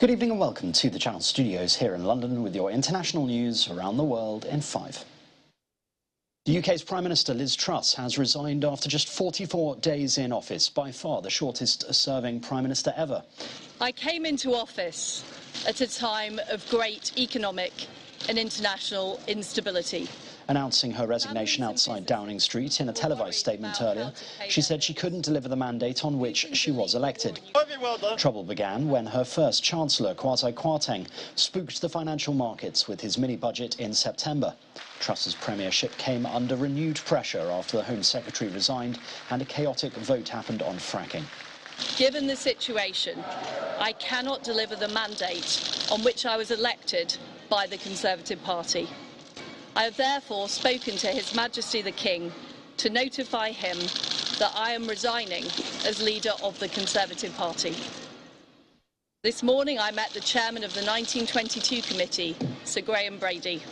Good evening and welcome to the Channel Studios here in London with your international news around the world in 5. The UK's Prime Minister Liz Truss has resigned after just 44 days in office, by far the shortest serving Prime Minister ever. I came into office at a time of great economic and international instability. Announcing her resignation outside Downing Street in a televised statement earlier, she said she couldn't deliver the mandate on which she was elected. Trouble began when her first Chancellor, Kwasi Kwarteng, spooked the financial markets with his mini-budget in September. Truss's premiership came under renewed pressure after the Home Secretary resigned and a chaotic vote happened on fracking. Given the situation, I cannot deliver the mandate on which I was elected by the Conservative Party. I have therefore spoken to His Majesty the King to notify him that I am resigning as leader of the Conservative Party. This morning I met the chairman of the 1922 committee, Sir Graham Brady.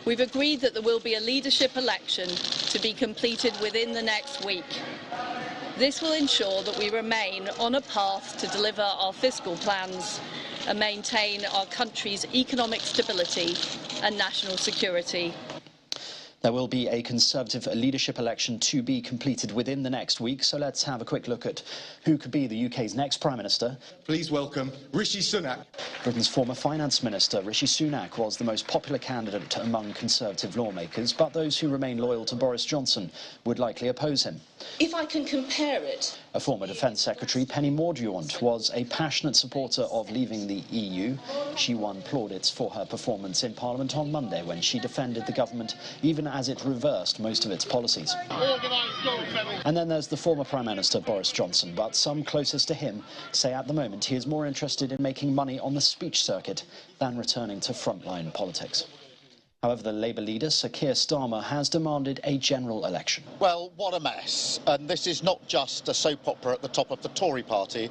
We've agreed that there will be a leadership election to be completed within the next week. This will ensure that we remain on a path to deliver our fiscal plans and maintain our country's economic stability and national security. There will be a Conservative leadership election to be completed within the next week, so let's have a quick look at who could be the UK's next Prime Minister. Please welcome Rishi Sunak. Britain's former Finance Minister Rishi Sunak was the most popular candidate among Conservative lawmakers, but those who remain loyal to Boris Johnson would likely oppose him. If I can compare it... A former Defence Secretary, Penny Mordaunt, was a passionate supporter of leaving the EU. She won plaudits for her performance in Parliament on Monday when she defended the government, even as it reversed most of its policies. And then there's the former Prime Minister Boris Johnson, but some closest to him say at the moment he is more interested in making money on the speech circuit than returning to frontline politics. However, the Labour leader, Sir Keir Starmer, has demanded a general election. Well, what a mess. And this is not just a soap opera at the top of the Tory party.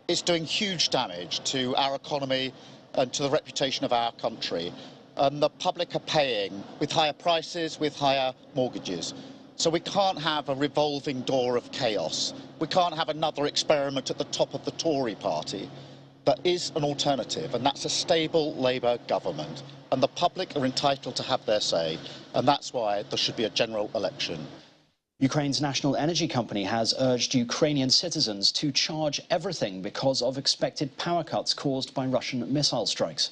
It's doing huge damage to our economy and to the reputation of our country. And the public are paying with higher prices, with higher mortgages. So we can't have a revolving door of chaos. We can't have another experiment at the top of the Tory party. There is an alternative, and that's a stable Labour government. And the public are entitled to have their say, and that's why there should be a general election. Ukraine's national energy company has urged Ukrainian citizens to charge everything because of expected power cuts caused by Russian missile strikes.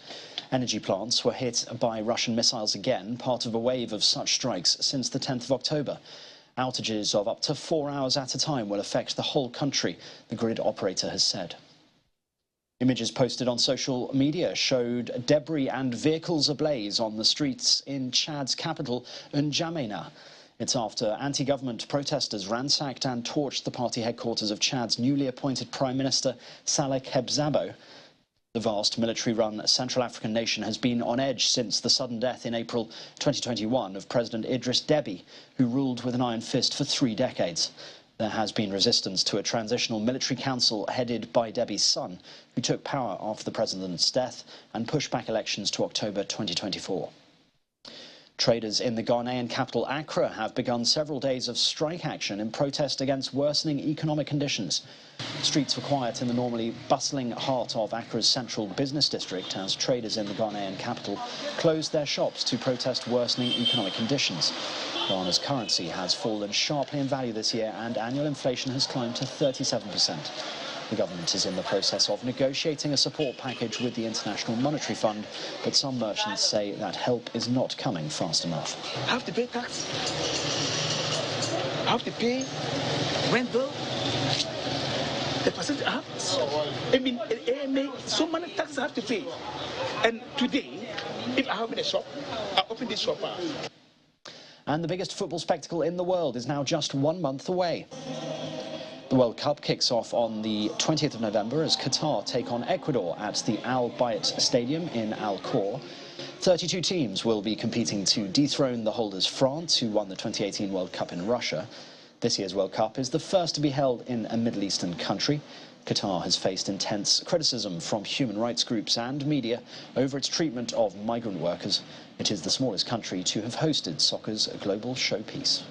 Energy plants were hit by Russian missiles again, part of a wave of such strikes since the 10th of October. Outages of up to 4 hours at a time will affect the whole country, the grid operator has said. Images posted on social media showed debris and vehicles ablaze on the streets in Chad's capital, N'Djamena. It's after anti-government protesters ransacked and torched the party headquarters of Chad's newly appointed Prime Minister, Saleh Kebzabo. The vast military-run Central African nation has been on edge since the sudden death in April 2021 of President Idris Deby, who ruled with an iron fist for 3 decades. There has been resistance to a transitional military council headed by Deby's son, who took power after the president's death and pushed back elections to October 2024. Traders in the Ghanaian capital Accra have begun several days of strike action in protest against worsening economic conditions. Streets were quiet in the normally bustling heart of Accra's central business district as traders in the Ghanaian capital closed their shops to protest worsening economic conditions. Ghana's currency has fallen sharply in value this year and annual inflation has climbed to 37%. The government is in the process of negotiating a support package with the International Monetary Fund, but some merchants say that help is not coming fast enough. I have to pay tax. I have to pay rent bill. The percentage I have. So many taxes I have to pay. And today, if I have in a shop, I open this shop up. And the biggest football spectacle in the world is now just 1 month away. The World Cup kicks off on the 20th of November as Qatar take on Ecuador at the Al Bayt Stadium in Al Khor. 32 teams will be competing to dethrone the holders France, who won the 2018 World Cup in Russia. This year's World Cup is the first to be held in a Middle Eastern country. Qatar has faced intense criticism from human rights groups and media over its treatment of migrant workers. It is the smallest country to have hosted soccer's global showpiece.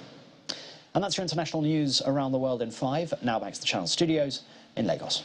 And that's your international news around the world in 5. Now back to the Channel Studios in Lagos.